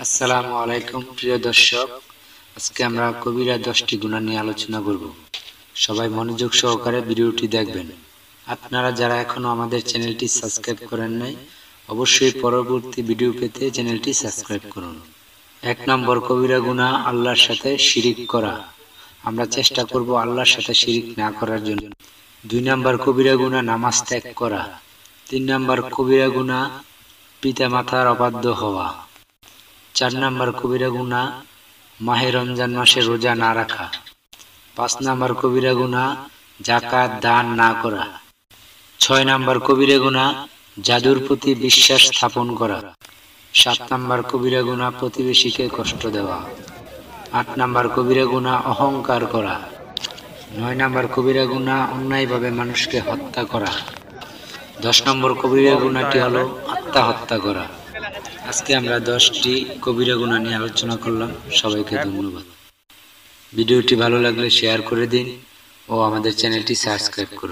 আসসালামু আলাইকুম প্রিয় দর্শক, আজকে আমরা কবিরা 10টি গুনাহ নিয়ে আলোচনা করব। সবাই মনোযোগ সহকারে ভিডিওটি দেখবেন। আপনারা যারা এখনো আমাদের চ্যানেলটি সাবস্ক্রাইব করেন নাই, অবশ্যই পরবর্তী ভিডিও পেতে চ্যানেলটি সাবস্ক্রাইব করুন। 1 নম্বর কবিরা গুনাহ আল্লাহর সাথে শিরিক করা। আমরা চেষ্টা করব আল্লাহর সাথে শিরিক না করার জন্য। 2 নম্বর কবিরা গুনাহ নামাজ ত্যাগ করা। 3 নম্বর কবিরা গুনাহ পিতামাতার অবাধ্য হওয়া। 4 নম্বর কবিরা গুনাহ মাহে রমজান মাসে রোজা না রাখা। 5 নম্বর কবিরা গুনাহ যাকাত দান না করা। 6 নম্বর কবিরা গুনাহ জাদুর প্রতি বিশ্বাস স্থাপন করা। 7 নম্বর কবিরা গুনাহ প্রতিবেশীকে কষ্ট দেওয়া। 8 নম্বর কবিরা গুনাহ অহংকার করা। 9 নম্বর কবিরা গুনাহ অন্যায়ভাবে মানুষকে হত্যা করা। 10 নম্বর কবিরা গুনাহটি হলো আত্মহত্যা করা। আজকে আমরা 10টি কবিরা গুনাহ নিয়ে আলোচনা করলাম। সবাইকে ধন্যবাদ। ভিডিওটি ভালো লাগলে শেয়ার করে দিন ও আমাদের চ্যানেলটি সাবস্ক্রাইব করুন।